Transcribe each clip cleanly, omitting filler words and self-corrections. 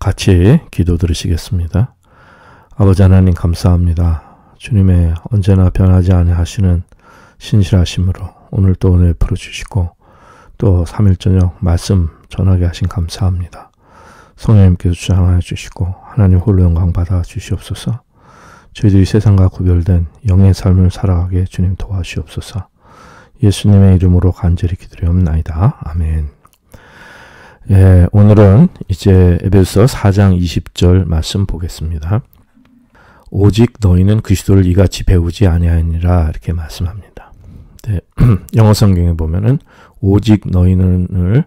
같이 기도 드리시겠습니다. 아버지 하나님 감사합니다. 주님의 언제나 변하지 아니하시는 신실하심으로 오늘 또 은혜 풀어주시고 또 3일 저녁 말씀 전하게 하신 감사합니다. 성령님께서 주장하여 주시고 하나님 홀로 영광 받아 주시옵소서. 저희들이 세상과 구별된 영의 삶을 살아가게 주님 도와주시옵소서. 예수님의 이름으로 간절히 기도드리옵나이다. 아멘. 예, 오늘은 이제 에베소서 4장 20절 말씀 보겠습니다. 오직 너희는 그리스도를 이같이 배우지 아니하니라 이렇게 말씀합니다. 네, 영어 성경에 보면은 오직 너희는을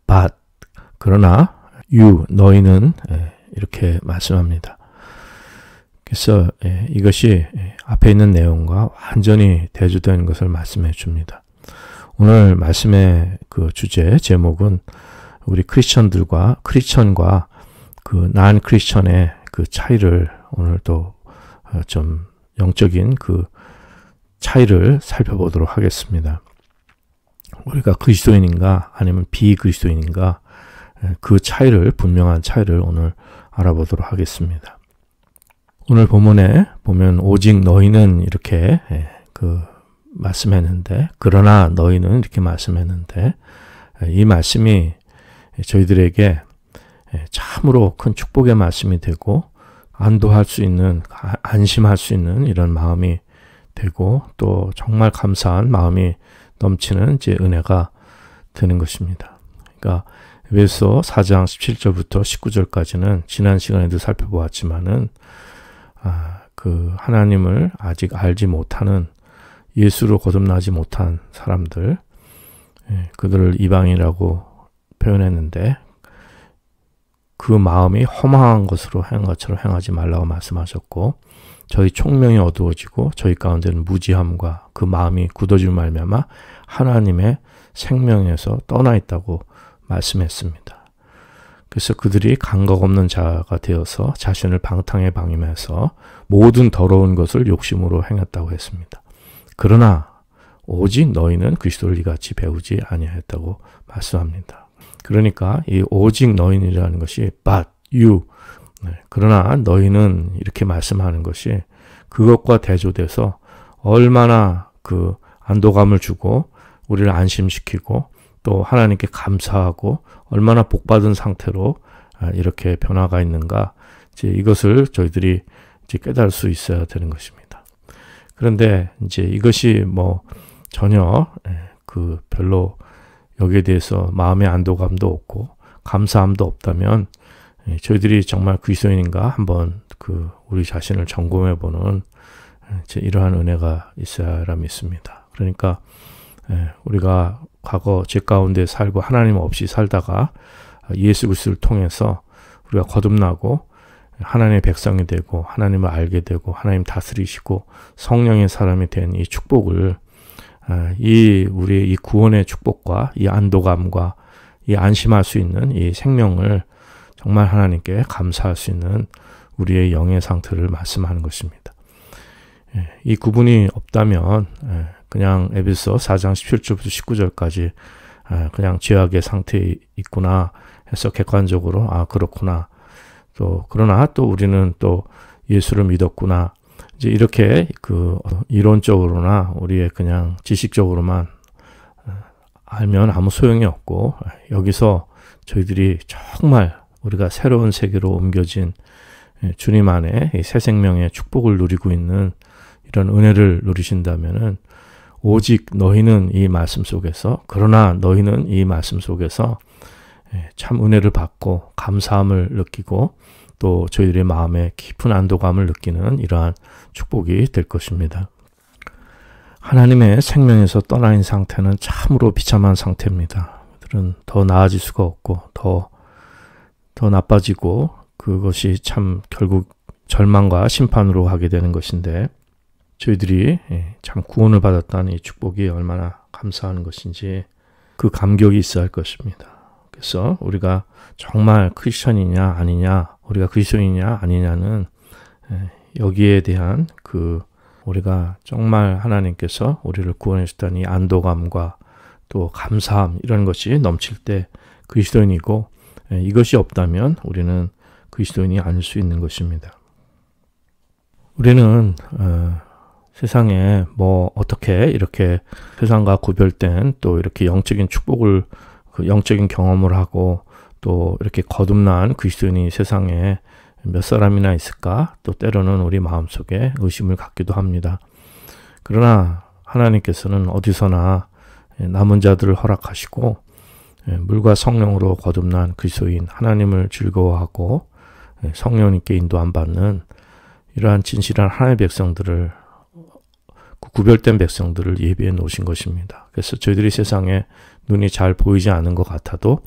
but 그러나 you 너희는 이렇게 말씀합니다. 그래서 이것이 앞에 있는 내용과 완전히 대조되는 것을 말씀해 줍니다. 오늘 말씀의 그 주제 제목은 우리 크리스천과 그 난 크리스천의 그 차이를 오늘 또 좀 영적인 그 차이를 살펴보도록 하겠습니다. 우리가 그리스도인인가 아니면 비그리스도인인가 그 차이를 분명한 차이를 오늘 알아보도록 하겠습니다. 오늘 본문에 보면 오직 너희는 이렇게 그 말씀했는데 그러나 너희는 이렇게 말씀했는데 이 말씀이 저희들에게 참으로 큰 축복의 말씀이 되고 안도할 수 있는 안심할 수 있는 이런 마음이 되고 또 정말 감사한 마음이 넘치는 이제 은혜가 되는 것입니다. 그러니까 에베소 4장 17절부터 19절까지는 지난 시간에도 살펴보았지만은 그 하나님을 아직 알지 못하는 예수로 거듭나지 못한 사람들 그들을 이방인이라고 표현했는데 그 마음이 허망한 것으로 행한 것처럼 행하지 말라고 말씀하셨고 저희 총명이 어두워지고 저희 가운데는 무지함과 그 마음이 굳어지고 말미암아 하나님의 생명에서 떠나 있다고 말씀했습니다. 그래서 그들이 감각 없는 자가 되어서 자신을 방탕에 방임해서 모든 더러운 것을 욕심으로 행했다고 했습니다. 그러나 오직 너희는 그리스도를 이같이 배우지 아니하였다고 말씀합니다. 그러니까 이 오직 너희는이라는 것이 but you 그러나 너희는 이렇게 말씀하는 것이 그것과 대조돼서 얼마나 그 안도감을 주고 우리를 안심시키고 또 하나님께 감사하고 얼마나 복받은 상태로 이렇게 변화가 있는가 이제 이것을 저희들이 이제 깨달을 수 있어야 되는 것입니다. 그런데 이제 이것이 뭐 전혀 그 별로 여기에 대해서 마음의 안도감도 없고 감사함도 없다면 저희들이 정말 그리스도인인가 한번 그 우리 자신을 점검해 보는 이러한 은혜가 있어야라 믿습니다. 그러니까 우리가 과거 죄 가운데 살고 하나님 없이 살다가 예수 그리스도를 통해서 우리가 거듭나고 하나님의 백성이 되고 하나님을 알게 되고 하나님 다스리시고 성령의 사람이 된 이 축복을 우리의 이 구원의 축복과 이 안도감과 이 안심할 수 있는 이 생명을 정말 하나님께 감사할 수 있는 우리의 영의 상태를 말씀하는 것입니다. 이 구분이 없다면 그냥 에베소 4장 17절부터 19절까지 그냥 죄악의 상태에 있구나 해서 객관적으로 그렇구나 또 그러나 또 우리는 또 예수를 믿었구나 이제 이렇게 그 이론적으로나 우리의 그냥 지식적으로만 알면 아무 소용이 없고 여기서 저희들이 정말 우리가 새로운 세계로 옮겨진 주님 안에 새 생명의 축복을 누리고 있는 이런 은혜를 누리신다면은 오직 너희는 이 말씀 속에서 그러나 너희는 이 말씀 속에서 참 은혜를 받고 감사함을 느끼고 또 저희들의 마음에 깊은 안도감을 느끼는 이러한 축복이 될 것입니다. 하나님의 생명에서 떠나 있는 상태는 참으로 비참한 상태입니다. 그들은 더 나아질 수가 없고 더 나빠지고 그것이 참 결국 절망과 심판으로 가게 되는 것인데 저희들이 참 구원을 받았다는 이 축복이 얼마나 감사한 것인지 그 감격이 있어야 할 것입니다. 그래서 우리가 정말 크리스천이냐 아니냐 우리가 그리스도인이냐 아니냐는 여기에 대한 그 우리가 정말 하나님께서 우리를 구원해 주셨다는 이 안도감과 또 감사함 이런 것이 넘칠 때 그리스도인이고 이것이 없다면 우리는 그리스도인이 아닐 수 있는 것입니다. 우리는 세상에 뭐 어떻게 이렇게 세상과 구별된 또 이렇게 영적인 축복을 영적인 경험을 하고 또 이렇게 거듭난 그리스도인이 세상에 몇 사람이나 있을까? 또 때로는 우리 마음속에 의심을 갖기도 합니다. 그러나 하나님께서는 어디서나 남은 자들을 허락하시고 물과 성령으로 거듭난 그리스도인 하나님을 즐거워하고 성령님께 인도 안 받는 이러한 진실한 하나님의 백성들을 구별된 백성들을 예비해 놓으신 것입니다. 그래서 저희들이 세상에 눈이 잘 보이지 않은 것 같아도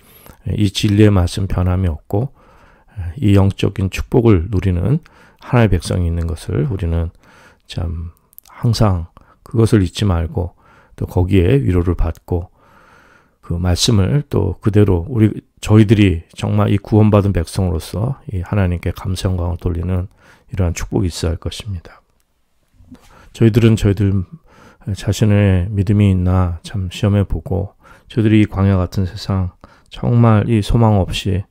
이 진리의 말씀 변함이 없고 이 영적인 축복을 누리는 하나님의 백성이 있는 것을 우리는 참 항상 그것을 잊지 말고 또 거기에 위로를 받고 그 말씀을 또 그대로 저희들이 정말 이 구원받은 백성으로서 이 하나님께 감사 영광을 돌리는 이러한 축복이 있어야 할 것입니다. 저희들은 저희들 자신의 믿음이 있나 참 시험해 보고 저희들이 이 광야 같은 세상 정말 이 소망 없이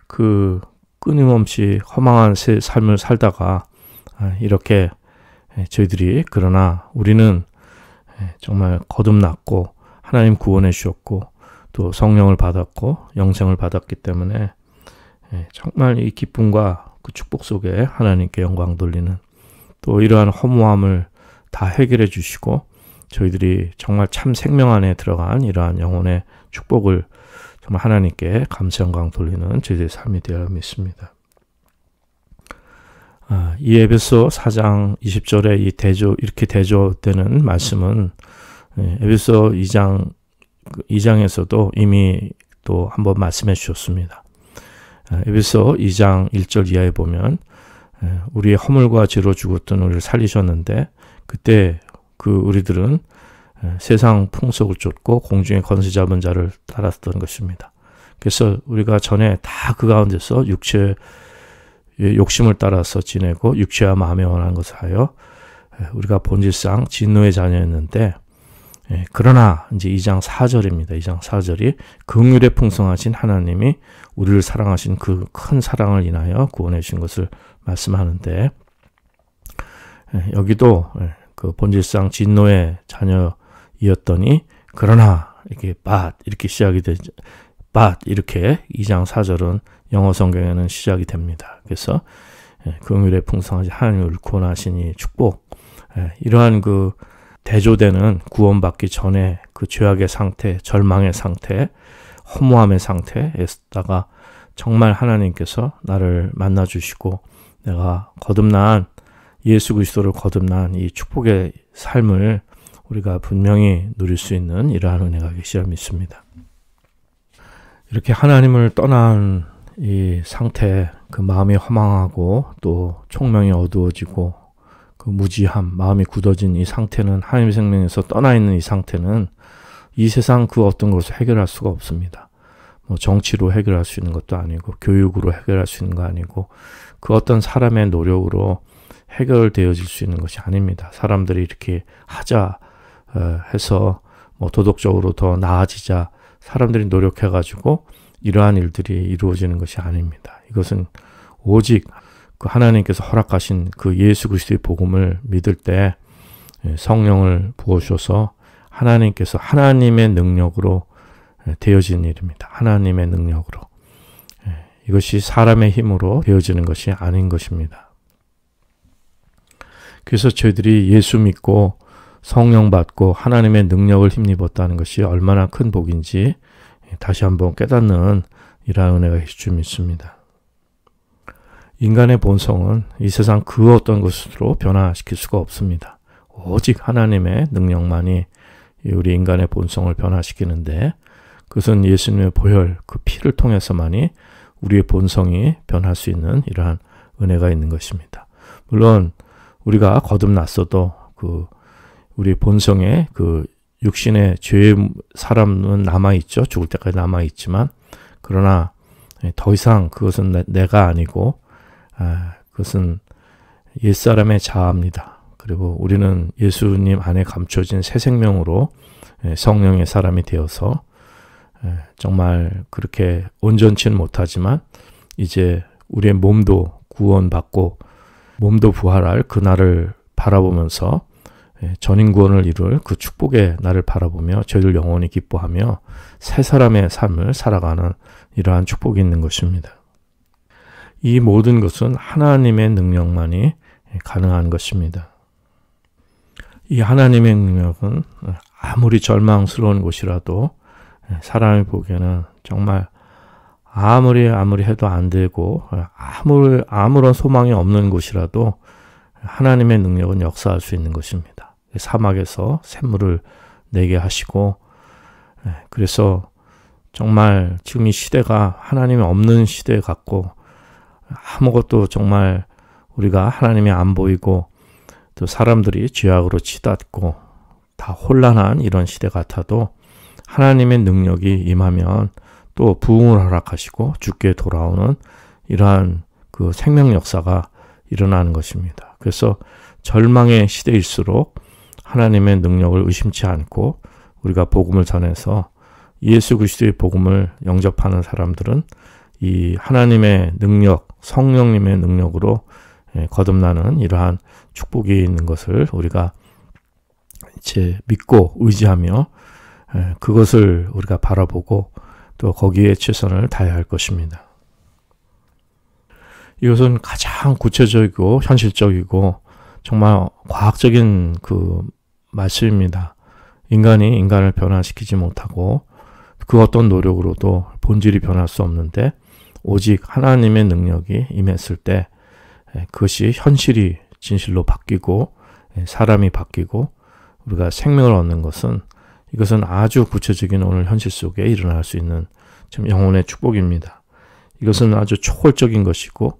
그 끊임없이 허망한 삶을 살다가 이렇게 저희들이 그러나 우리는 정말 거듭났고 하나님 구원해 주셨고 또 성령을 받았고 영생을 받았기 때문에 정말 이 기쁨과 그 축복 속에 하나님께 영광 돌리는 또 이러한 허무함을 다 해결해 주시고 저희들이 정말 참 생명 안에 들어간 이러한 영혼의 축복을 정말 하나님께 감사 영광 돌리는 저희들의 삶이 되어 믿습니다. 이 에베소 4장 20절에 이렇게 대조되는 말씀은 에베소 2장에서도 이미 또 한번 말씀해 주셨습니다. 에베소 2장 1절 이하에 보면 우리의 허물과 죄로 죽었던 우리를 살리셨는데 그때 우리들은 세상 풍속을 쫓고 공중의 권세 잡은 자를 따랐던 것입니다. 그래서 우리가 전에 다 그 가운데서 육체의 욕심을 따라서 지내고 육체와 마음에 원하는 것을 하여 우리가 본질상 진노의 자녀였는데 그러나 이제 2장 4절입니다. 2장 4절이 긍휼에 풍성하신 하나님이 우리를 사랑하신 그 큰 사랑을 인하여 구원해 주신 것을 말씀하는데 여기도 그 본질상 진노의 자녀이었더니 그러나 이렇게 이렇게 시작이 되죠. 이렇게 2장 4절은 영어 성경에는 시작이 됩니다. 그래서 긍휼에 풍성하신 하나님을 구원하시니 축복 이러한 그 대조되는 구원받기 전에 그 죄악의 상태, 절망의 상태, 허무함의 상태에다가 정말 하나님께서 나를 만나주시고 내가 거듭난 예수 그리스도를 거듭난 이 축복의 삶을 우리가 분명히 누릴 수 있는 이러한 은혜가 계시라 믿습니다. 이렇게 하나님을 떠난 이 상태, 그 마음이 허망하고 또 총명이 어두워지고 그 무지함, 마음이 굳어진 이 상태는 하나님의 생명에서 떠나 있는 이 상태는 이 세상 그 어떤 것을 해결할 수가 없습니다. 뭐 정치로 해결할 수 있는 것도 아니고 교육으로 해결할 수 있는 거 아니고 그 어떤 사람의 노력으로 해결되어질 수 있는 것이 아닙니다. 사람들이 이렇게 하자 해서 뭐 도덕적으로 더 나아지자 사람들이 노력해가지고 이러한 일들이 이루어지는 것이 아닙니다. 이것은 오직 그 하나님께서 허락하신 그 예수 그리스도의 복음을 믿을 때 성령을 부어주셔서 하나님께서 하나님의 능력으로 되어진 일입니다. 하나님의 능력으로. 이것이 사람의 힘으로 되어지는 것이 아닌 것입니다. 그래서 저희들이 예수 믿고 성령 받고 하나님의 능력을 힘입었다는 것이 얼마나 큰 복인지 다시 한번 깨닫는 이러한 은혜가 계실 줄 믿습니다. 인간의 본성은 이 세상 그 어떤 것으로 변화시킬 수가 없습니다. 오직 하나님의 능력만이 우리 인간의 본성을 변화시키는데 그것은 예수님의 보혈, 그 피를 통해서만이 우리의 본성이 변할 수 있는 이러한 은혜가 있는 것입니다. 물론 우리가 거듭났어도 우리 본성의 그 육신의 죄의 사람은 남아있죠. 죽을 때까지 남아있지만 그러나 더 이상 그것은 내가 아니고 그것은 옛사람의 자아입니다. 그리고 우리는 예수님 안에 감춰진 새 생명으로 성령의 사람이 되어서 정말 그렇게 온전치는 못하지만 이제 우리의 몸도 구원받고 몸도 부활할 그 날을 바라보면서 전인 구원을 이룰 그 축복의 날을 바라보며 저희들 영원히 기뻐하며 새 사람의 삶을 살아가는 이러한 축복이 있는 것입니다. 이 모든 것은 하나님의 능력만이 가능한 것입니다. 이 하나님의 능력은 아무리 절망스러운 곳이라도 사람이 보기에는 정말 아무리 해도 안 되고 아무런 소망이 없는 곳이라도 하나님의 능력은 역사할 수 있는 것입니다. 사막에서 샘물을 내게 하시고 그래서 정말 지금 이 시대가 하나님이 없는 시대 같고 아무것도 정말 우리가 하나님이 안 보이고 또 사람들이 죄악으로 치닫고 다 혼란한 이런 시대 같아도 하나님의 능력이 임하면 또 부흥을 허락하시고 주께 돌아오는 이러한 그 생명 역사가 일어나는 것입니다. 그래서 절망의 시대일수록 하나님의 능력을 의심치 않고 우리가 복음을 전해서 예수 그리스도의 복음을 영접하는 사람들은 이 하나님의 능력, 성령님의 능력으로 거듭나는 이러한 축복이 있는 것을 우리가 이제 믿고 의지하며 그것을 우리가 바라보고 또 거기에 최선을 다해야 할 것입니다. 이것은 가장 구체적이고 현실적이고 정말 과학적인 그 말씀입니다. 인간이 인간을 변화시키지 못하고 그 어떤 노력으로도 본질이 변할 수 없는데 오직 하나님의 능력이 임했을 때 그것이 현실이 진실로 바뀌고 사람이 바뀌고 우리가 생명을 얻는 것은 이것은 아주 구체적인 오늘 현실 속에 일어날 수 있는 참 영혼의 축복입니다. 이것은 아주 초월적인 것이고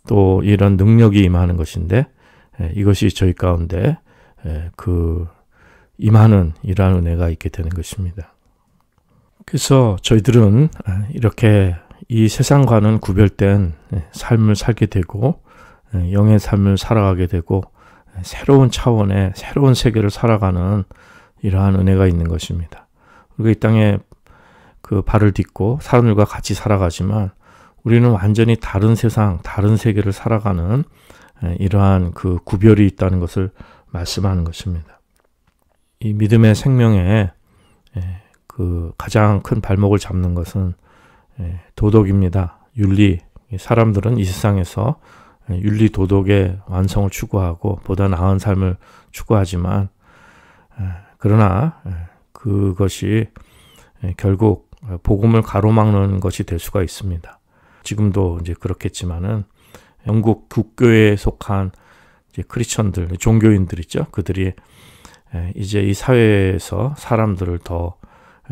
또 이런 능력이 임하는 것인데 이것이 저희 가운데 그 임하는 이러한 은혜가 있게 되는 것입니다. 그래서 저희들은 이렇게 이 세상과는 구별된 삶을 살게 되고 영의 삶을 살아가게 되고 새로운 차원의 새로운 세계를 살아가는 이러한 은혜가 있는 것입니다. 우리가 이 땅에 그 발을 딛고 사람들과 같이 살아가지만 우리는 완전히 다른 세상, 다른 세계를 살아가는 이러한 그 구별이 있다는 것을 말씀하는 것입니다. 이 믿음의 생명에 그 가장 큰 발목을 잡는 것은 도덕입니다. 윤리. 사람들은 이 세상에서 윤리 도덕의 완성을 추구하고 보다 나은 삶을 추구하지만 그러나 그것이 결국 복음을 가로막는 것이 될 수가 있습니다. 지금도 이제 그렇겠지만은 영국 국교에 속한 이제 크리스천들, 종교인들 있죠. 그들이 이제 이 사회에서 사람들을 더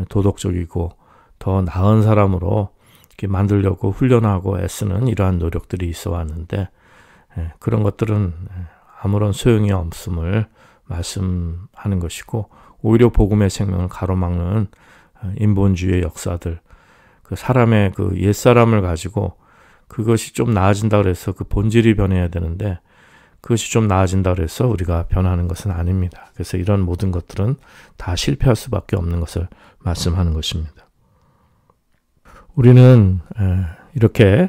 도덕적이고 더 나은 사람으로 이렇게 만들려고 훈련하고 애쓰는 이러한 노력들이 있어 왔는데 그런 것들은 아무런 소용이 없음을 말씀하는 것이고 오히려 복음의 생명을 가로막는 인본주의의 역사들, 그 사람의 그 옛사람을 가지고 그것이 좀 나아진다 그래서 그 본질이 변해야 되는데 그것이 좀 나아진다 그래서 우리가 변하는 것은 아닙니다. 그래서 이런 모든 것들은 다 실패할 수밖에 없는 것을 말씀하는 것입니다. 우리는 이렇게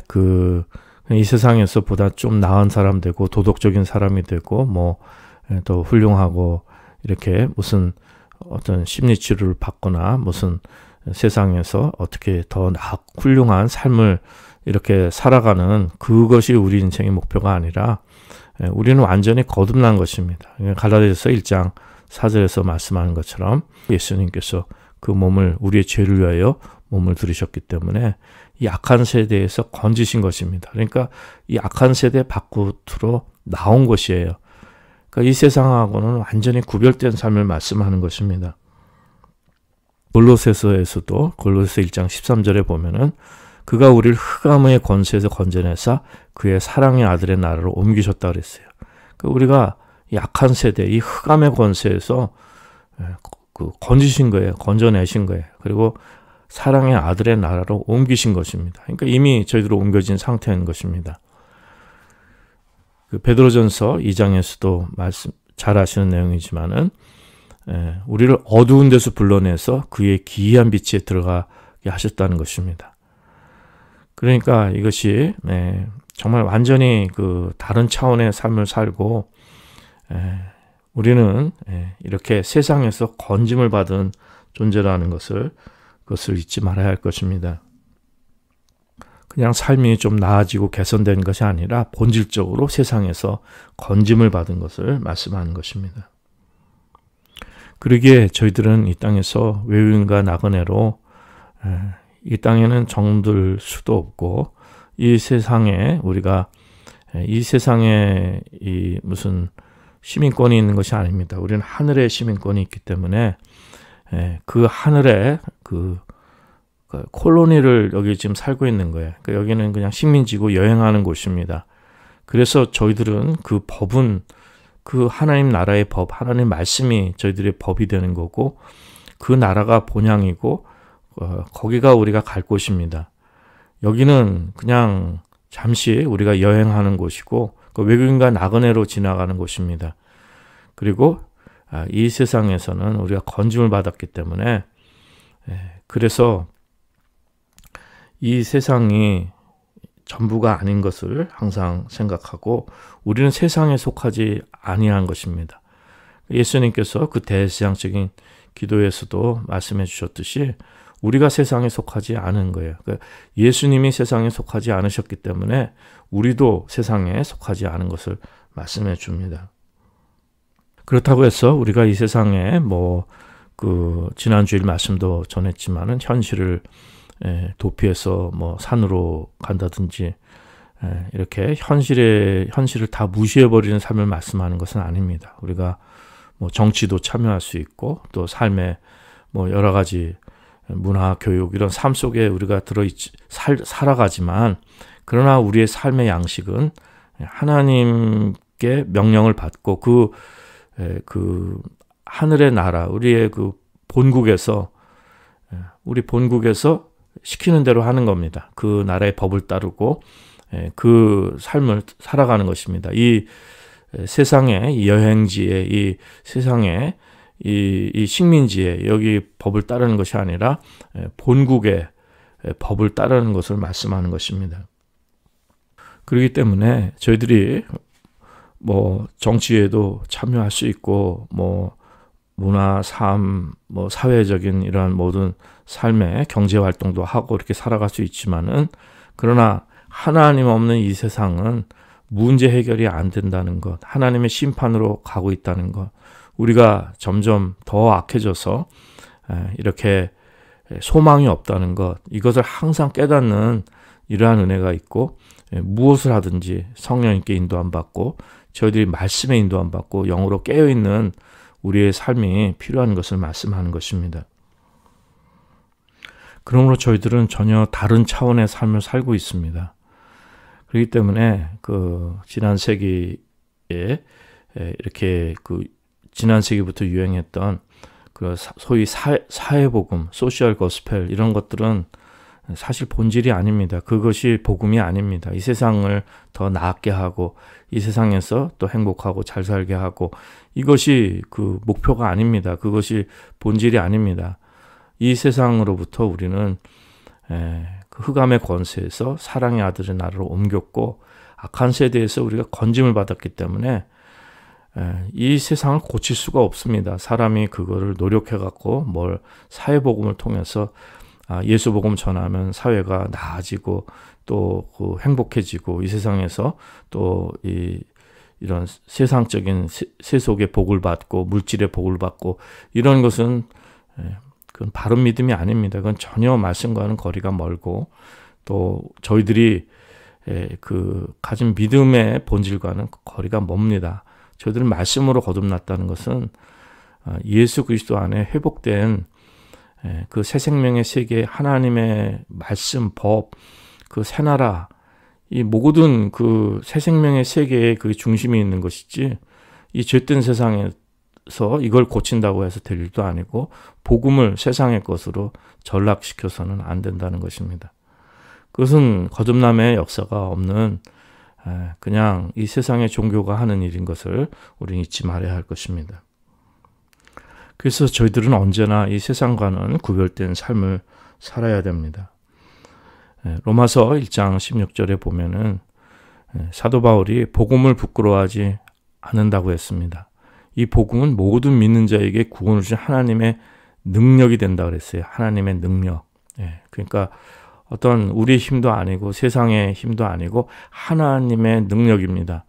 이 세상에서 보다 좀 나은 사람 되고 도덕적인 사람이 되고 뭐 또 훌륭하고 이렇게 무슨 어떤 심리 치료를 받거나 무슨 세상에서 어떻게 더 훌륭한 삶을 이렇게 살아가는 그것이 우리 인생의 목표가 아니라 우리는 완전히 거듭난 것입니다. 갈라디아서 1장 4절에서 말씀하는 것처럼 예수님께서 그 몸을 우리의 죄를 위하여 몸을 들이셨기 때문에 이 악한 세대에서 건지신 것입니다. 그러니까 이 악한 세대 밖으로 나온 것이에요. 그러니까 이 세상하고는 완전히 구별된 삶을 말씀하는 것입니다. 골로새서에서도 골로새 1장 13절에 보면은 그가 우리를 흑암의 권세에서 건져내사 그의 사랑의 아들의 나라로 옮기셨다 그랬어요. 그러니까 우리가 이 악한 세대, 이 흑암의 권세에서 건지신 거예요. 건져내신 거예요. 그리고 사랑의 아들의 나라로 옮기신 것입니다. 그러니까 이미 저희들로 옮겨진 상태인 것입니다. 그 베드로전서 2장에서도 말씀 잘 아시는 내용이지만은 우리를 어두운 데서 불러내서 그의 기이한 빛에 들어가게 하셨다는 것입니다. 그러니까 이것이 정말 완전히 그 다른 차원의 삶을 살고 우리는 이렇게 세상에서 건짐을 받은 존재라는 그것을 잊지 말아야 할 것입니다. 그냥 삶이 좀 나아지고 개선된 것이 아니라 본질적으로 세상에서 건짐을 받은 것을 말씀하는 것입니다. 그러기에 저희들은 이 땅에서 외국인과 나그네로 이 땅에는 정들 수도 없고 이 세상에 우리가 이 세상에 이 무슨 시민권이 있는 것이 아닙니다. 우리는 하늘의 시민권이 있기 때문에 그 하늘에 그 콜로니를 여기 지금 살고 있는 거예요. 그러니까 여기는 그냥 식민지고 여행하는 곳입니다. 그래서 저희들은 그 법은 그 하나님 나라의 법, 하나님 말씀이 저희들의 법이 되는 거고 그 나라가 본향이고 거기가 우리가 갈 곳입니다. 여기는 그냥 잠시 우리가 여행하는 곳이고 그 외국인과 나그네로 지나가는 곳입니다. 그리고 이 세상에서는 우리가 건짐을 받았기 때문에 그래서 이 세상이 전부가 아닌 것을 항상 생각하고 우리는 세상에 속하지 아니한 것입니다. 예수님께서 그 대제사장적인 기도에서도 말씀해 주셨듯이 우리가 세상에 속하지 않은 거예요. 그러니까 예수님이 세상에 속하지 않으셨기 때문에 우리도 세상에 속하지 않은 것을 말씀해 줍니다. 그렇다고 해서 우리가 이 세상에 지난 주일 말씀도 전했지만은 현실을 도피해서 산으로 간다든지 이렇게 현실을 다 무시해버리는 삶을 말씀하는 것은 아닙니다. 우리가 정치도 참여할 수 있고 또 삶에 여러 가지 문화, 교육 이런 삶 속에 우리가 살아가지만 그러나 우리의 삶의 양식은 하나님께 명령을 받고 그 하늘의 나라, 우리의 그 본국에서 시키는 대로 하는 겁니다. 그 나라의 법을 따르고 그 삶을 살아가는 것입니다. 이 세상의 여행지에 이 세상의 이 식민지에 여기 법을 따르는 것이 아니라 본국의 법을 따르는 것을 말씀하는 것입니다. 그렇기 때문에 저희들이 정치에도 참여할 수 있고 문화, 삶, 사회적인 이러한 모든 삶의 경제 활동도 하고 이렇게 살아갈 수 있지만은 그러나 하나님 없는 이 세상은 문제 해결이 안 된다는 것, 하나님의 심판으로 가고 있다는 것, 우리가 점점 더 악해져서 이렇게 소망이 없다는 것, 이것을 항상 깨닫는 이러한 은혜가 있고 무엇을 하든지 성령님께 인도 안 받고 저희들이 말씀에 인도 안 받고 영으로 깨어있는 우리의 삶이 필요한 것을 말씀하는 것입니다. 그러므로 저희들은 전혀 다른 차원의 삶을 살고 있습니다. 그렇기 때문에 지난 세기에 이렇게 지난 세기부터 유행했던 소위 사회복음, 소셜 고스펠 이런 것들은 사실 본질이 아닙니다. 그것이 복음이 아닙니다. 이 세상을 더 나았게 하고 이 세상에서 또 행복하고 잘 살게 하고 이것이 그 목표가 아닙니다. 그것이 본질이 아닙니다. 이 세상으로부터 우리는 그 흑암의 권세에서 사랑의 아들의 나라로 옮겼고 악한 세대에서 우리가 건짐을 받았기 때문에 이 세상을 고칠 수가 없습니다. 사람이 그거를 노력해갖고 사회복음을 통해서 예수복음 전하면 사회가 나아지고 또 행복해지고 이 세상에서 또 이런 세상적인 세속의 복을 받고 물질의 복을 받고 이런 것은 그건 바른 믿음이 아닙니다. 그건 전혀 말씀과는 거리가 멀고 또 저희들이 가진 믿음의 본질과는 거리가 멉니다. 저희들은 말씀으로 거듭났다는 것은 예수 그리스도 안에 회복된 그 새 생명의 세계 하나님의 말씀, 법, 그 새 나라 이 모든 그 새 생명의 세계의 그 중심이 있는 것이지 이 죄된 세상에서 이걸 고친다고 해서 될 일도 아니고 복음을 세상의 것으로 전락시켜서는 안 된다는 것입니다. 그것은 거듭남의 역사가 없는 그냥 이 세상의 종교가 하는 일인 것을 우리는 잊지 말아야 할 것입니다. 그래서 저희들은 언제나 이 세상과는 구별된 삶을 살아야 됩니다. 로마서 1장 16절에 보면은 사도 바울이 복음을 부끄러워하지 않는다고 했습니다. 이 복음은 모든 믿는 자에게 구원을 주신 하나님의 능력이 된다 그랬어요. 하나님의 능력. 그러니까 어떤 우리의 힘도 아니고 세상의 힘도 아니고 하나님의 능력입니다.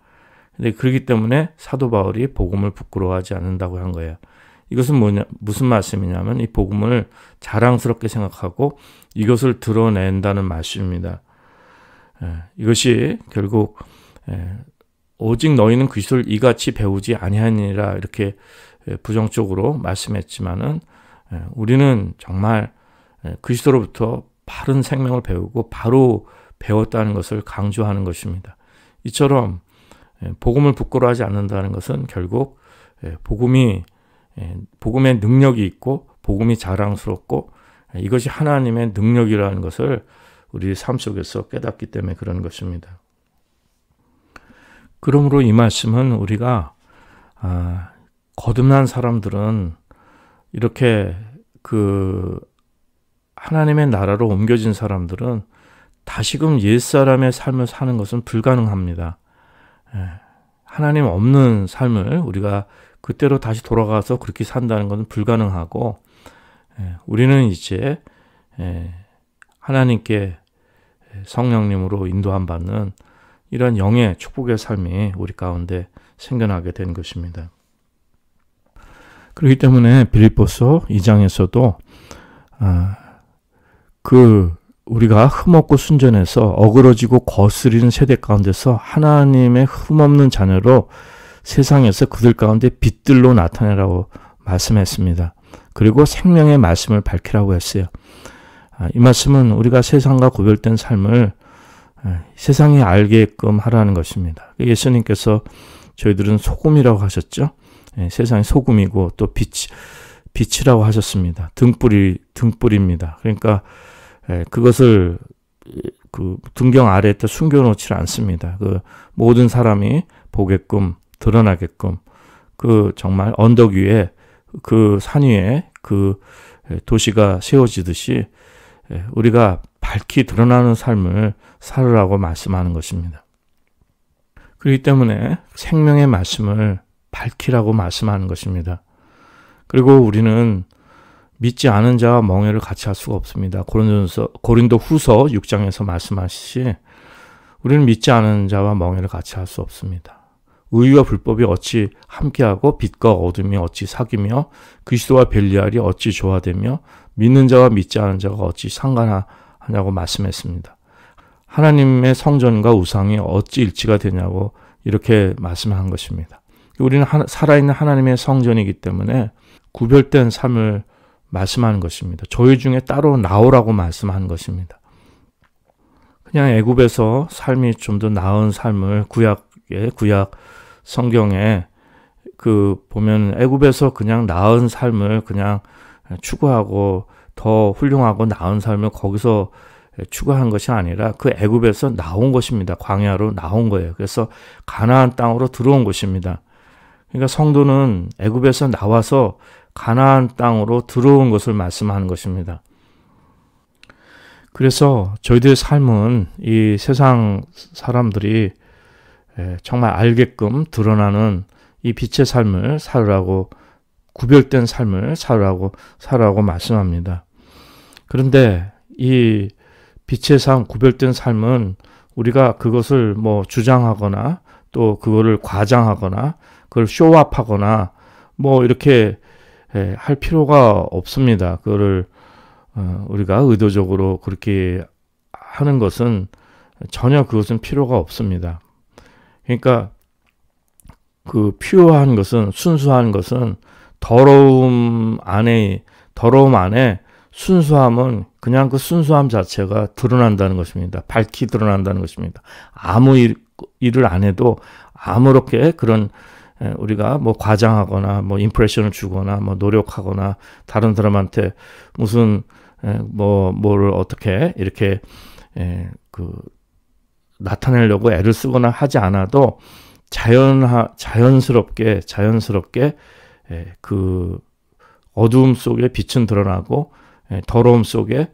근데 그렇기 때문에 사도 바울이 복음을 부끄러워하지 않는다고 한 거예요. 이것은 무슨 말씀이냐면 이 복음을 자랑스럽게 생각하고 이것을 드러낸다는 말씀입니다. 이것이 결국 오직 너희는 그리스도를 이같이 배우지 아니하니라 이렇게 부정적으로 말씀했지만은 우리는 정말 그리스도로부터 바른 생명을 배우고 바로 배웠다는 것을 강조하는 것입니다. 이처럼 복음을 부끄러워하지 않는다는 것은 결국 복음의 능력이 있고 복음이 자랑스럽고 이것이 하나님의 능력이라는 것을 우리 삶 속에서 깨닫기 때문에 그런 것입니다. 그러므로 이 말씀은 우리가 거듭난 사람들은 이렇게 하나님의 나라로 옮겨진 사람들은 다시금 옛사람의 삶을 사는 것은 불가능합니다. 하나님 없는 삶을 우리가 그때로 다시 돌아가서 그렇게 산다는 것은 불가능하고 우리는 이제 하나님께 성령님으로 인도함 받는 이런 영의 축복의 삶이 우리 가운데 생겨나게 된 것입니다. 그렇기 때문에 빌립보서 2장에서도 우리가 흠없고 순전해서 어그러지고 거스리는 세대 가운데서 하나님의 흠없는 자녀로 세상에서 그들 가운데 빛들로 나타내라고 말씀했습니다. 그리고 생명의 말씀을 밝히라고 했어요. 이 말씀은 우리가 세상과 구별된 삶을 세상이 알게끔 하라는 것입니다. 예수님께서 저희들은 소금이라고 하셨죠. 세상의 소금이고 또 빛이라고 하셨습니다. 등불입니다. 그러니까 그것을 등경 아래에 숨겨놓지 않습니다. 모든 사람이 보게끔 드러나게끔 정말 언덕 위에 산 위에 도시가 세워지듯이 우리가 밝히 드러나는 삶을 살으라고 말씀하는 것입니다. 그렇기 때문에 생명의 말씀을 밝히라고 말씀하는 것입니다. 그리고 우리는 믿지 않은 자와 멍에를 같이 할 수가 없습니다. 고린도 후서 6장에서 말씀하시지 우리는 믿지 않은 자와 멍에를 같이 할 수 없습니다. 의와 불법이 어찌 함께하고 빛과 어둠이 어찌 사귀며 그리스도와 벨리알이 어찌 조화되며 믿는 자와 믿지 않은 자가 어찌 상관하냐고 말씀했습니다. 하나님의 성전과 우상이 어찌 일치가 되냐고 이렇게 말씀한 것입니다. 우리는 살아있는 하나님의 성전이기 때문에 구별된 삶을 말씀하는 것입니다. 저희 중에 따로 나오라고 말씀한 것입니다. 그냥 애굽에서 삶이 좀 더 나은 삶을 구약 성경에 보면 애굽에서 그냥 나은 삶을 그냥 추구하고 더 훌륭하고 나은 삶을 거기서 추구한 것이 아니라 그 애굽에서 나온 것입니다. 광야로 나온 거예요. 그래서 가나안 땅으로 들어온 것입니다. 그러니까 성도는 애굽에서 나와서 가나안 땅으로 들어온 것을 말씀하는 것입니다. 그래서 저희들의 삶은 이 세상 사람들이 정말 알게끔 드러나는 이 빛의 삶을 살으라고 구별된 삶을 살으라고 말씀합니다. 그런데 이 빛의 삶, 구별된 삶은 우리가 그것을 주장하거나 또 그거를 과장하거나 그걸 쇼업하거나 이렇게 할 필요가 없습니다. 그거를 우리가 의도적으로 그렇게 하는 것은 전혀 그것은 필요가 없습니다. 그러니까 퓨어한 것은 순수한 것은 더러움 안에 순수함은 그냥 그 순수함 자체가 드러난다는 것입니다. 밝히 드러난다는 것입니다. 아무 일을 안 해도 아무렇게 그런 우리가 과장하거나 임프레션을 주거나 노력하거나 다른 사람한테 무슨 뭐를 어떻게 이렇게 나타내려고 애를 쓰거나 하지 않아도 자연스럽게 그 어두움 속에 빛은 드러나고 더러움 속에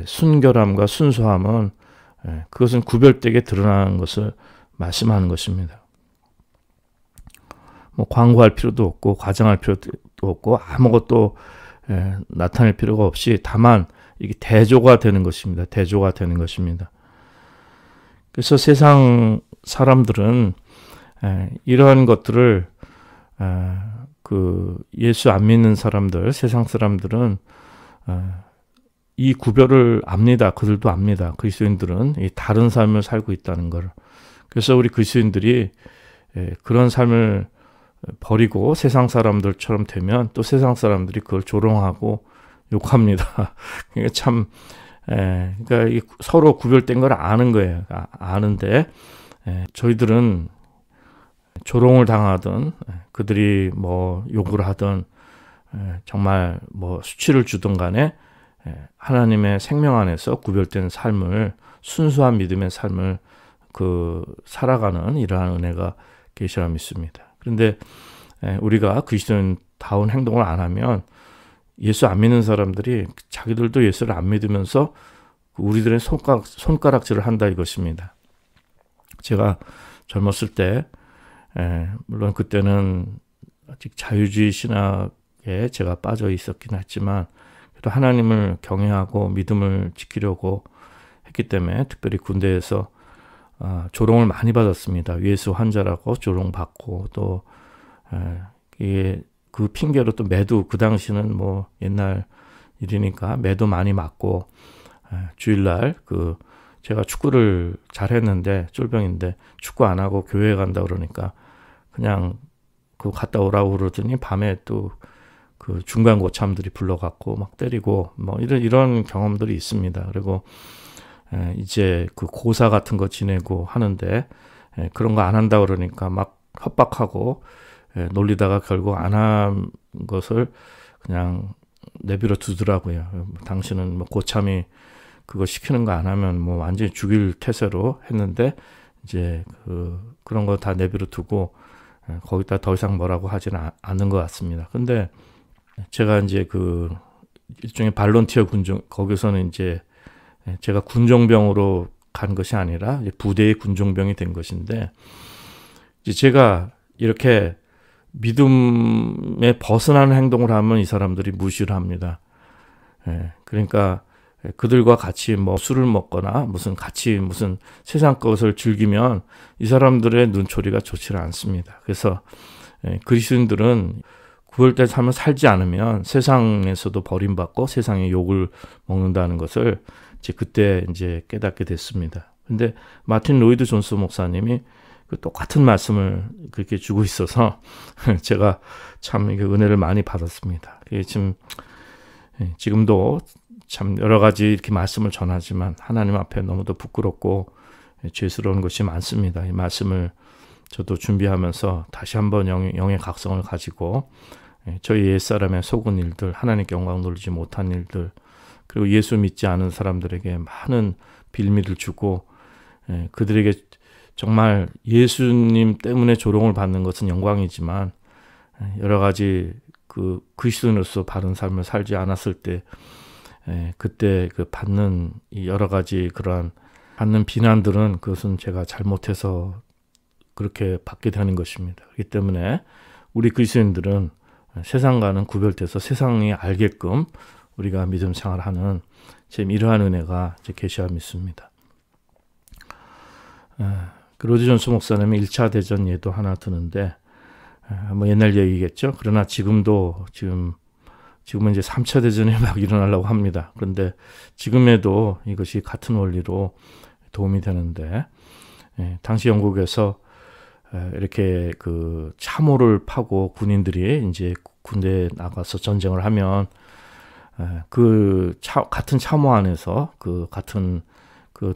순결함과 순수함은 그것은 구별되게 드러나는 것을 말씀하는 것입니다. 뭐 광고할 필요도 없고 과장할 필요도 없고 아무것도 나타낼 필요가 없이 다만 이게 대조가 되는 것입니다. 대조가 되는 것입니다. 그래서 세상 사람들은 이러한 것들을 그 예수 안 믿는 사람들, 세상 사람들은 이 구별을 압니다. 그들도 압니다. 그리스도인들은 이 다른 삶을 살고 있다는 걸. 그래서 우리 그리스도인들이 그런 삶을 버리고 세상 사람들처럼 되면 또 세상 사람들이 그걸 조롱하고 욕합니다. 그러니까 참, 그러니까 서로 구별된 걸 아는 거예요. 아는데 저희들은 조롱을 당하든 그들이 뭐 욕을 하든 정말 뭐 수치를 주든 간에 하나님의 생명 안에서 구별된 삶을 순수한 믿음의 삶을 살아가는 이러한 은혜가 계시라 믿습니다. 그런데 우리가 그리스도인다운 행동을 안 하면 예수 안 믿는 사람들이 자기들도 예수를 안 믿으면서 우리들의 손가락질을 한다 이것입니다. 제가 젊었을 때 물론 그때는 아직 자유주의 신학에 제가 빠져 있었긴 했지만 그래도 하나님을 경외하고 믿음을 지키려고 했기 때문에 특별히 군대에서 조롱을 많이 받았습니다. 예수 환자라고 조롱받고 또 이게 그 핑계로 또 매도 그 당시는 뭐 옛날 일이니까 매도 많이 맞고 주일날 제가 축구를 잘했는데 쫄병인데 축구 안 하고 교회 간다 그러니까 그냥 갔다 오라고 그러더니 밤에 또 그 중간 고참들이 불러갖고 막 때리고 뭐 이런 경험들이 있습니다. 그리고 이제 그 고사 같은 거 지내고 하는데 그런 거 안 한다 그러니까 막 협박하고 놀리다가 결국 안 한 것을 그냥 내버려 두더라고요. 당신은 뭐 고참이 그거 시키는 거 안 하면 뭐 완전히 죽일 태세로 했는데 이제 그런 거 다 내버려 두고 거기다 더 이상 뭐라고 하지는 않는 것 같습니다. 근데 제가 이제 일종의 발런티어 군종 거기서는 이제 제가 군종병으로 간 것이 아니라 이제 부대의 군종병이 된 것인데 이제 제가 이렇게 믿음에 벗어나는 행동을 하면 이 사람들이 무시를 합니다. 그러니까 그들과 같이 뭐 술을 먹거나 무슨 세상 것을 즐기면 이 사람들의 눈초리가 좋지는 않습니다. 그래서 그리스도인들은 구별된 삶을 살지 않으면 세상에서도 버림받고 세상의 욕을 먹는다는 것을 그때 이제 깨닫게 됐습니다. 근데 마틴 로이드 존스 목사님이 똑같은 말씀을 그렇게 주고 있어서 제가 참 은혜를 많이 받았습니다. 지금도 참 여러 가지 이렇게 말씀을 전하지만 하나님 앞에 너무도 부끄럽고 죄스러운 것이 많습니다. 이 말씀을 저도 준비하면서 다시 한번 영의 각성을 가지고 저희 옛사람의 속은 일들, 하나님께 영광 돌리지 못한 일들, 그리고 예수 믿지 않은 사람들에게 많은 빌미를 주고 그들에게 정말 예수님 때문에 조롱을 받는 것은 영광이지만 여러 가지 그리스도인으로서 바른 삶을 살지 않았을 때 그때 받는 여러 가지 그러한 받는 비난들은 그것은 제가 잘못해서 그렇게 받게 되는 것입니다. 그렇기 때문에 우리 그리스도인들은 세상과는 구별돼서 세상이 알게끔 우리가 믿음 생활하는 지금 이러한 은혜가 계시와 믿습니다. 로이드 존스 목사님이 1차 대전 예도 하나 드는데 뭐 옛날 얘기겠죠. 그러나 지금은 이제 3차 대전이 막 일어나려고 합니다. 그런데 지금에도 이것이 같은 원리로 도움이 되는데 당시 영국에서 이렇게 참호를 파고 군인들이 이제 군대에 나가서 전쟁을 하면 같은 참호 안에서 같은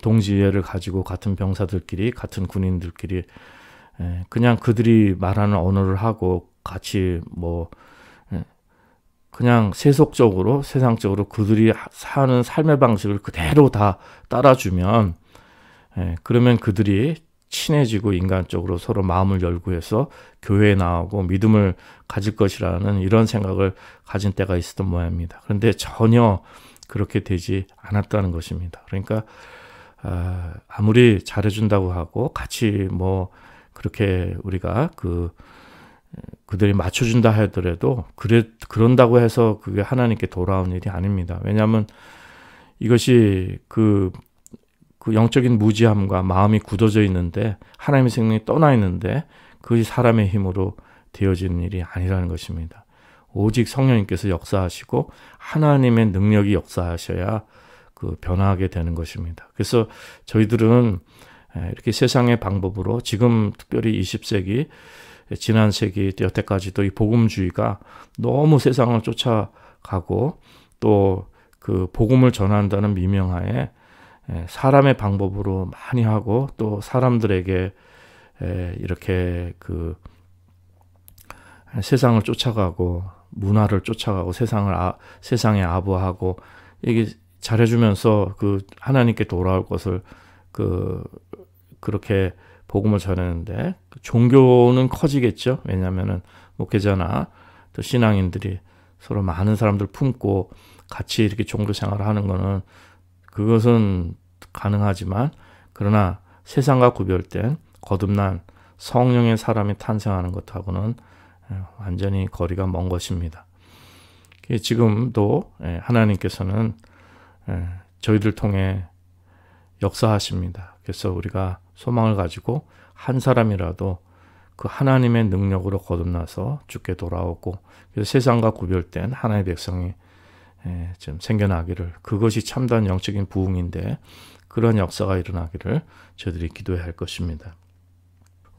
동지애를 가지고 같은 병사들끼리 같은 군인들끼리 그냥 그들이 말하는 언어를 하고 같이 그냥 세속적으로 세상적으로 그들이 사는 삶의 방식을 그대로 다 따라주면 그러면 그들이 친해지고 인간적으로 서로 마음을 열고 해서 교회에 나오고 믿음을 가질 것이라는 이런 생각을 가진 때가 있었던 모양입니다. 그런데 전혀 그렇게 되지 않았다는 것입니다. 그러니까 아무리 잘해준다고 하고 같이 뭐 그렇게 우리가 그들이 맞춰준다 하더라도 그런다고 해서 그게 하나님께 돌아온 일이 아닙니다. 왜냐하면 이것이 그 영적인 무지함과 마음이 굳어져 있는데 하나님의 생명이 떠나 있는데 그것이 사람의 힘으로 되어지는 일이 아니라는 것입니다. 오직 성령님께서 역사하시고 하나님의 능력이 역사하셔야 변화하게 되는 것입니다. 그래서 저희들은 이렇게 세상의 방법으로 지금 특별히 20세기 지난 세기 여태까지도 이 복음주의가 너무 세상을 쫓아가고 또 그 복음을 전한다는 미명하에 사람의 방법으로 많이 하고 또 사람들에게 이렇게 세상을 쫓아가고 문화를 쫓아가고 세상에 아부하고 이게 잘해주면서 하나님께 돌아올 것을 그렇게 복음을 전하는데 종교는 커지겠죠. 왜냐하면은 목회자나 또 신앙인들이 서로 많은 사람들 품고 같이 이렇게 종교 생활을 하는 거는 그것은 가능하지만 그러나 세상과 구별된 거듭난 성령의 사람이 탄생하는 것하고는 완전히 거리가 먼 것입니다. 지금도 하나님께서는 저희들 통해 역사하십니다. 그래서 우리가 소망을 가지고 한 사람이라도 그 하나님의 능력으로 거듭나서 주께 돌아오고 그래서 세상과 구별된 하나님의 백성이 좀 생겨나기를 그것이 참된 영적인 부흥인데 그런 역사가 일어나기를 저희들이 기도해야 할 것입니다.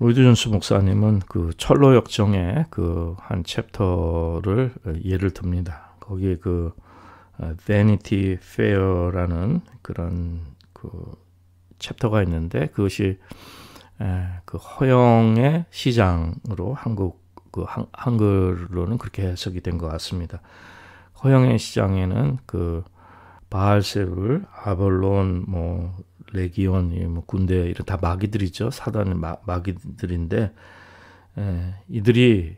로이드 존스 목사님은 철로 역정의 한 챕터를 예를 듭니다. 거기에 Vanity Fair라는 그런 챕터가 있는데 그것이 허영의 시장으로 한글로는 그렇게 해석이 된 것 같습니다. 허영의 시장에는 바알세불, 아볼론, 레기온, 군대 이런 다 마귀들이죠. 사단의 마귀들인데 이들이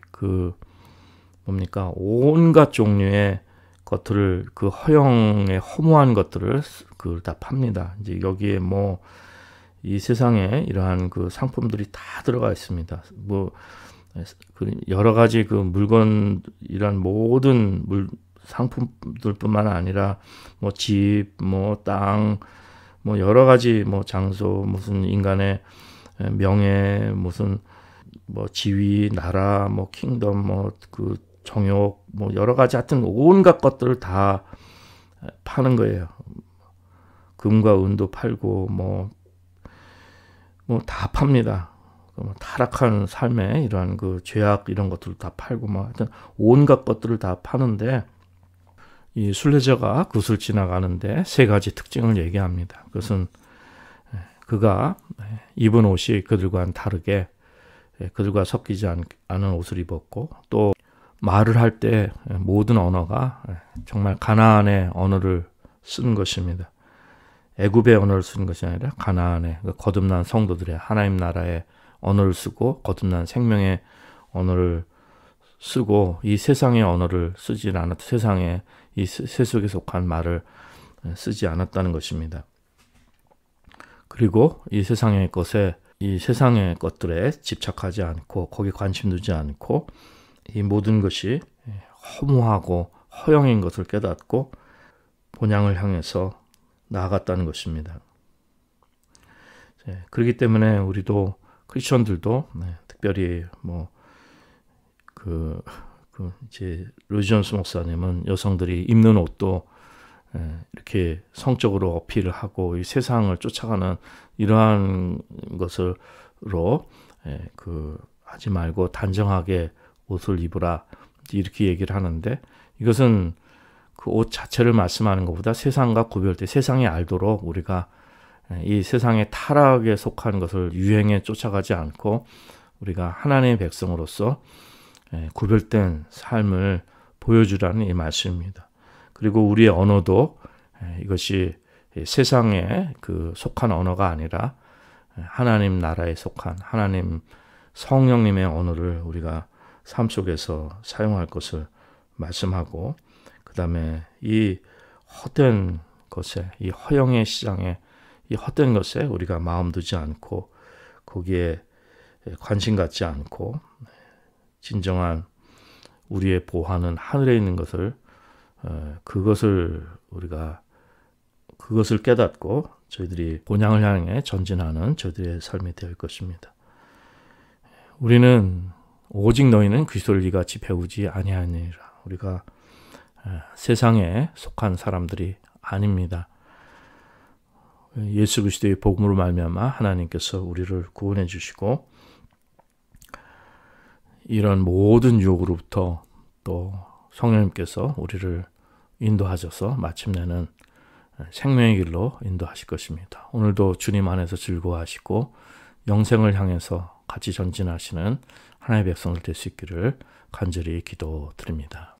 온갖 종류의 것들을 허영의 허무한 것들을 다 팝니다. 이제 여기에 이 세상에 이러한 상품들이 다 들어가 있습니다. 여러 가지 물건이란 모든 상품들뿐만 아니라 집, 땅, 여러 가지 장소, 무슨 인간의 명예, 무슨 지위, 나라, 킹덤, 정욕, 여러 가지 하여튼 온갖 것들을 다 파는 거예요. 금과 은도 팔고 다 팝니다. 타락한 삶에 이러한 죄악 이런 것들을 다 팔고 하여튼 온갖 것들을 다 파는데 이 순례자가 그것을 지나가는데 세 가지 특징을 얘기합니다. 그것은 그가 입은 옷이 그들과는 다르게 그들과 섞이지 않은 옷을 입었고 또 말을 할 때 모든 언어가 정말 가나안의 언어를 쓰는 것입니다. 애굽의 언어를 쓰는 것이 아니라 가나안의 거듭난 성도들의 하나님 나라의 언어를 쓰고 거듭난 생명의 언어를 쓰고 이 세상의 언어를 쓰지 않았 세상에 이 세속에 속한 말을 쓰지 않았다는 것입니다. 그리고 이 세상의 것들에 집착하지 않고 거기에 관심 두지 않고 이 모든 것이 허무하고 허영인 것을 깨닫고 본향을 향해서 나아갔다는 것입니다. 그렇기 때문에 우리도 크리스천들도 특별히 이제 로이드 존스 목사님은 여성들이 입는 옷도 이렇게 성적으로 어필을 하고 이 세상을 쫓아가는 이러한 것으로 하지 말고 단정하게 옷을 입으라 이렇게 얘기를 하는데 이것은 그 옷 자체를 말씀하는 것보다 세상과 구별돼 세상이 알도록 우리가 이 세상의 타락에 속한 것을 유행에 쫓아가지 않고 우리가 하나님의 백성으로서 구별된 삶을 보여주라는 이 말씀입니다. 그리고 우리의 언어도 이것이 세상에 속한 언어가 아니라 하나님 나라에 속한 하나님 성령님의 언어를 우리가 삶 속에서 사용할 것을 말씀하고 그 다음에 이 헛된 것에 이 허영의 시장에 이 이 헛된 것에 우리가 마음 두지 않고 거기에 관심 갖지 않고 진정한 우리의 보화는 하늘에 있는 것을 우리가 그것을 깨닫고 저희들이 본향을 향해 전진하는 저희들의 삶이 될 것입니다. 우리는 오직 너희는 그리스도를 이같이 배우지 아니하니라. 우리가 세상에 속한 사람들이 아닙니다. 예수 그리스도의 복음으로 말미암아 하나님께서 우리를 구원해 주시고 이런 모든 유혹으로부터 또 성령님께서 우리를 인도하셔서 마침내는 생명의 길로 인도하실 것입니다. 오늘도 주님 안에서 즐거워하시고 영생을 향해서 같이 전진하시는 하나님의 백성들 될 수 있기를 간절히 기도드립니다.